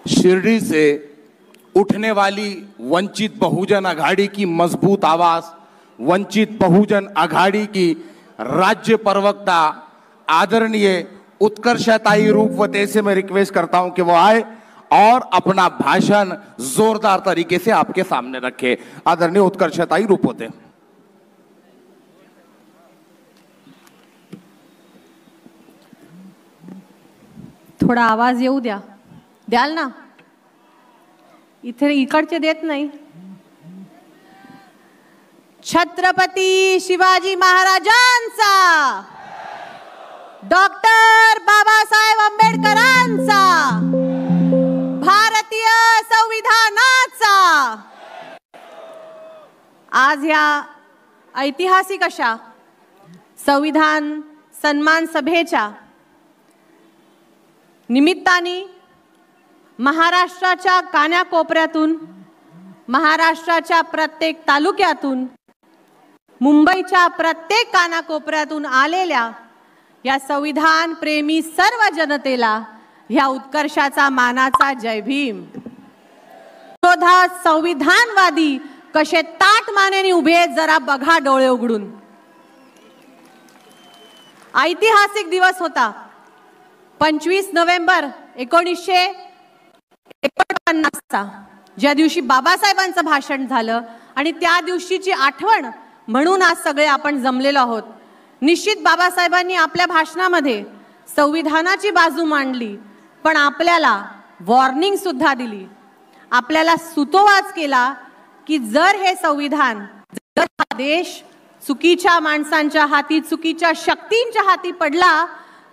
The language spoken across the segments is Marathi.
शिरडी से उठने वाली वंचित बहुजन आघाड़ी की मजबूत आवाज, वंचित बहुजन आघाड़ी की राज्य प्रवक्ता आदरणीय उत्कर्षताई रूपवते से मैं रिक्वेस्ट करता हूं कि वो आए और अपना भाषण जोरदार तरीके से आपके सामने रखे। आदरणीय उत्कर्षताई रूपवते। थोडा आवाज येऊ द्या, द्याल ना? इथे इकडचे देत नाही। छत्रपती शिवाजी महाराजांचा, डॉक्टर बाबासाहेब आंबेडकरांचा, भारतीय संविधानाचा। आज या ऐतिहासिक अशा संविधान सन्मान सभेच्या निमित्ताने महाराष्ट्राच्या कानाकोपऱ्यातून, महाराष्ट्राच्या प्रत्येक तालुक्यातून, मुंबईच्या प्रत्येक कानाकोपऱ्यातून आलेल्या या संविधान प्रेमी सर्व जनतेला ह्या उत्कर्षाचा मानाचा जय भीम। विरोधात संविधानवादी कसे ताट मानेने उभे आहेत जरा बघा डोळे उघडून। ऐतिहासिक दिवस होता 25 नोव्हेंबर 1949 चा, ज्या दिवशी बाबासाहेबांचं भाषण झालं आणि त्या दिवशीची आठवण म्हणून आज सगळे आपण जमलेलो आहोत। निश्चित बाबासाहेबांनी आपल्या भाषणामध्ये संविधानाची बाजू मांडली, पण आपल्याला वॉर्निंग सुद्धा दिली, आपल्याला सुतोवाच केला की जर हे संविधान, जर हा देश चुकीच्या माणसांच्या हाती, चुकीच्या शक्तींच्या हाती पडला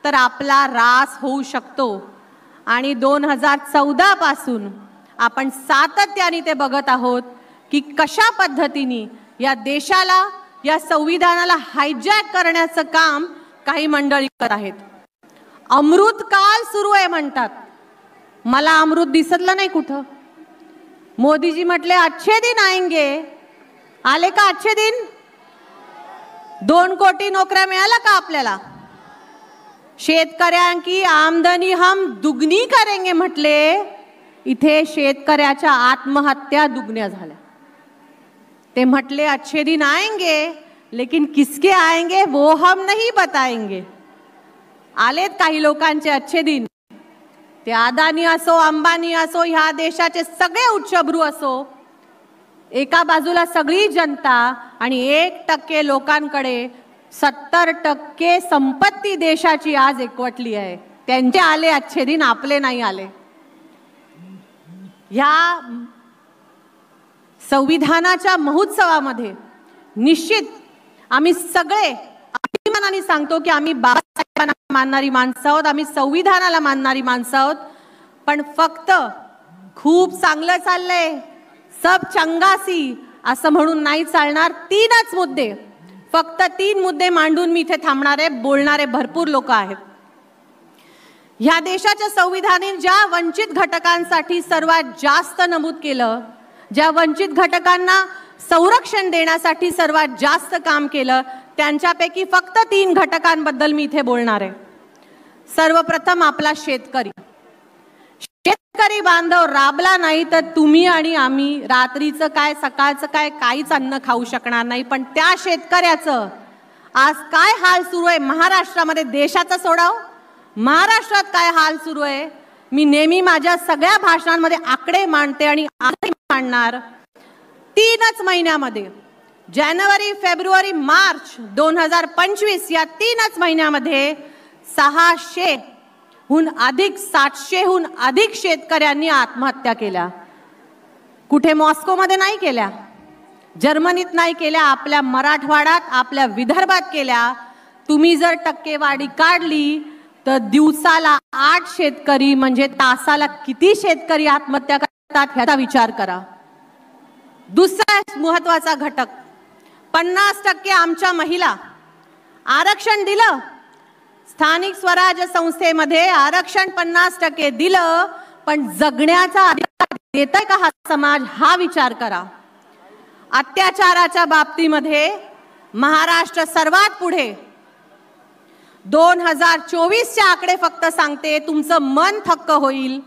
तर आपला रास होऊ शकतो। आणि 2014 पासून आपण सातत्याने ते बघत आहोत की कशा पद्धतीने या देशाला, या संविधानाला हायजॅक करण्याचं काम काही मंडळी करत आहेत। अमृत काल सुरू आहे म्हणतात, मला अमृत दिसलं नाही कुठं। मोदीजी म्हटले अच्छे दिन आएंगे, आले का अच्छे दिन? 2 कोटी नोकऱ्या मिळाल्या का आपल्याला? शेतकऱ्यांची आमदनी हम दुगनी करेंगे म्हटले, इथे शेतकऱ्याच्या आत्महत्या दुगण्या झाल्या। ते म्हटले अच्छे दिन आएंगे, लेकिन किसके आएंगे वो हम नहीं बताएंगे। आलेत काही लोकांचे अच्छे दिन, ते अदानी असो, अंबानी असो, ह्या देशाचे सगळे उच्चभ्रू असो, एका बाजूला सगळी जनता आणि 1% लोकांकडे 70% संपत्ती देशाची आज एकवटली आहे। त्यांचे आले अच्छे दिन, आपले नाही आले। ह्या संविधानाच्या महोत्सवामध्ये निश्चित आम्ही सगळे अभिमानाने सांगतो की आम्ही बाबासाहेबांना मानणारी माणसं आहोत, आम्ही संविधानाला मानणारी माणसं आहोत। पण फक्त खूप चांगलं चाललंय, सब चंगासी असं म्हणून नाही चालणार। 3च मुद्दे, फक्त 3 मुद्दे मांडून मी इथे थांबणारे, बोलणारे भरपूर लोक आहेत। ह्या देशाच्या संविधानाने ज्या वंचित घटकांसाठी सर्वात जास्त नमूद केलं, ज्या वंचित घटकांना संरक्षण देण्यासाठी सर्वात जास्त काम केलं, त्यांच्यापैकी फक्त 3 घटकांबद्दल मी इथे बोलणार आहे। सर्वप्रथम आपला शेतकरी। शेतकरी बांधव राबला नाही तर तुम्ही आणि आम्ही रात्रीचं काय, सकाळचं काय, काहीच अन्न खाऊ शकणार नाही। पण त्या शेतकऱ्याचं आज काय हाल सुरू आहे महाराष्ट्रामध्ये, देशाचा सोडाव, महाराष्ट्रात काय हाल सुरू आहे मी नेहमी माझ्या सगळ्या भाषणांमध्ये आकडे मांडते आणि आकडे मांडणार। 3च महिन्यामध्ये, जानेवारी, फेब्रुवारी, मार्च 2025 या 3च महिन्यामध्ये 600हून अधिक, 700हून अधिक शेतकऱ्यांनी आत्महत्या केल्या। कुठे मॉस्कोमध्ये नाही केल्या, जर्मनीत नाही केल्या, आपल्या मराठवाड्यात, आपल्या विदर्भात केल्या। तुम्ही जर टक्केवारी काढली तर दिवसाला 8 शेतकरी म्हणजे तासाला किती शेतकरी आत्महत्या करतात ह्याचा विचार करा। दुसरा महत्त्वाचा घटक, 50% आमच्या महिला आरक्षण दिलं, स्थानिक स्वराज्य संस्थेमध्ये आरक्षण 50% दिलं, पण जगण्याचा अधिकार देतोय का हा समाज, हा विचार करा। अत्याचाराच्या बाबतीमध्ये महाराष्ट्र सर्वात पुढे। 2024चे आकडे फक्त सांगते, तुमचं मन थक्क होईल।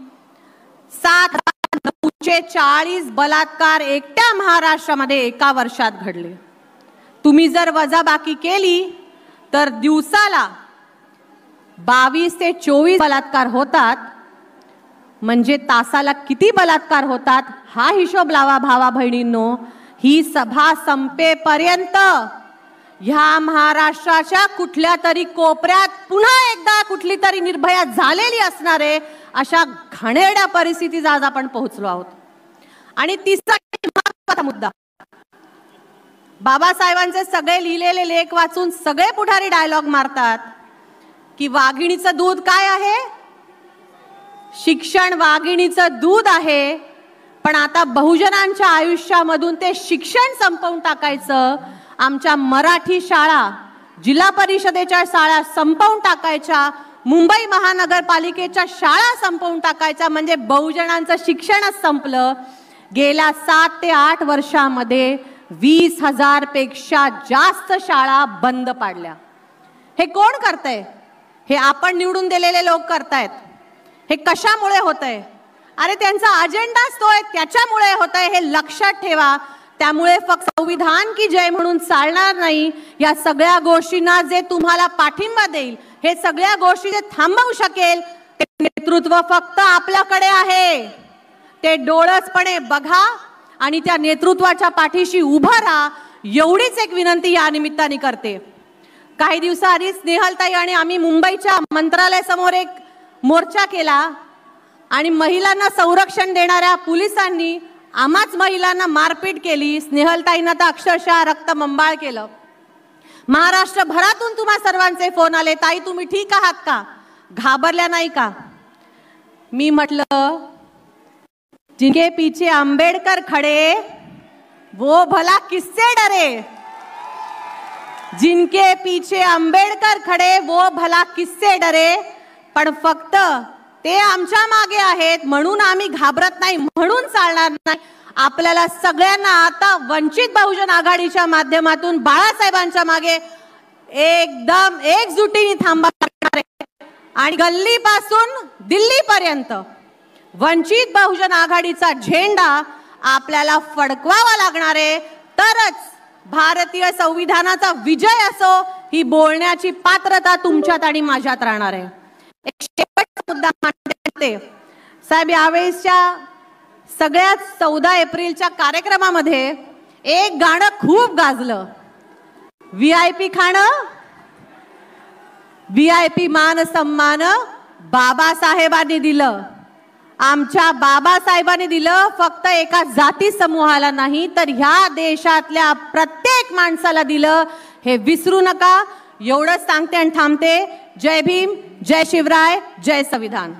7,940 बलात्कार एकट्या महाराष्ट्रामध्ये एका वर्षात घडले. तुम्ही जर वजाबाकी केली तर दिवसाला 22 ते 24 बलात्कार होतात. म्हणजे तासाला किती बलात्कार होतात हा हिशोब लावा भावा बहिणींनो. ही सभा संपेपर्यंत ह्या महाराष्ट्राच्या कुठल्या तरी कोपऱ्यात पुन्हा एकदा कुठली तरी निर्भया झालेली असणारे अशा घाणेरड्या परिस्थितीत आज आपण पोहोचलो आहोत. आणि तिसरा महत्त्वाचा मुद्दा, बाबासाहेबांचे सगळे लिहिलेले लेख वाचून सगळे पुढारी डायलॉग मारतात की वाघिणीचं दूध काय आहे, शिक्षण वाघिणीचं दूध आहे. पण आता बहुजनांच्या आयुष्यामधून ते शिक्षण संपवून टाकायचं, आमच्या मराठी शाळा, जिल्हा परिषदेच्या शाळा संपवून टाकायच्या, मुंबई महानगरपालिकेच्या शाळा संपवून टाकायच्या, म्हणजे बहुजनांचं शिक्षणच संपलं. गेल्या 7 ते 8 वर्षामध्ये 20,000 पेक्षा जास्त शाळा बंद पाडल्या. हे कोण करतंय? हे आपण निवडून दिलेले लोक करतायत. हे कशामुळे होतंय? अरे त्यांचा अजेंडाच तो आहे, त्याच्यामुळे होतंय. हे लक्षात ठेवा. त्यामुळे फक्त संविधान की जय म्हणून चालणार नाही. या सगळ्या गोष्टींना जे तुम्हाला पाठिंबा देईल, हे सगळ्या गोष्टी जे थांबवू शकेल, ते नेतृत्व फक्त आपल्याकडे आहे. ते डोळसपणे बघा आणि त्या नेतृत्वाच्या पाठीशी उभा राहा, एवढीच एक विनंती या निमित्ताने करते. काही दिवसाआधी स्नेहलताई आणि आम्ही मुंबईच्या मंत्रालयासमोर एक मोर्चा केला आणि महिलांना संरक्षण देणाऱ्या पोलिसांनी आम्हाच महिलांना मारपीट केली. स्नेहलताईंना तर अक्षरशः रक्तबंबाळ केलं. महाराष्ट्रभरातून तुम्हा सर्वांचे फोन आले, ताई तुम्ही ठीक आहात का, घाबरल्या नाही का? मी म्हटलं, जिनके पीछे अंबेडकर खड़े वो भला किससे डरे, जिनके पीछे अंबेडकर खड़े वो भला किससे डरे. पण फक्त ते आमच्या मागे आहेत म्हणून आम्ही घाबरत नाही, म्हणून चालणार नाही. आपल्याला सगळ्यांना आता वंचित बहुजन आघाडीच्या माध्यमातून बाळासाहेबांच्या मागे एकदम एकजुटीने थांबावं लागणार आहे. आणि गल्लीपासून दिल्लीपर्यंत वंचित बहुजन आघाडीचा झेंडा आपल्याला फडकवावा लागणार आहे. तरच भारतीय संविधानाचा विजय असो ही बोलण्याची पात्रता तुमच्यात आणि माझ्यात राहणार आहे. एक शेवटचा मुद्दा मांडते साहेब. यावेळेसच्या सगळ्यात 14 एप्रिलच्या कार्यक्रमामध्ये एक गाणं खूप गाजलं, VIP खाणं, VIP मान सन्मान बाबासाहेबांनी दिलं. आमच्या बाबासाहेबांनी दिलं फक्त एका जाती समूहाला नाही, तर ह्या देशातल्या प्रत्येक माणसाला दिलं. हे विसरू नका. एवढंच सांगते आणि थांबते. जय भीम, जय शिवराय, जय संविधान.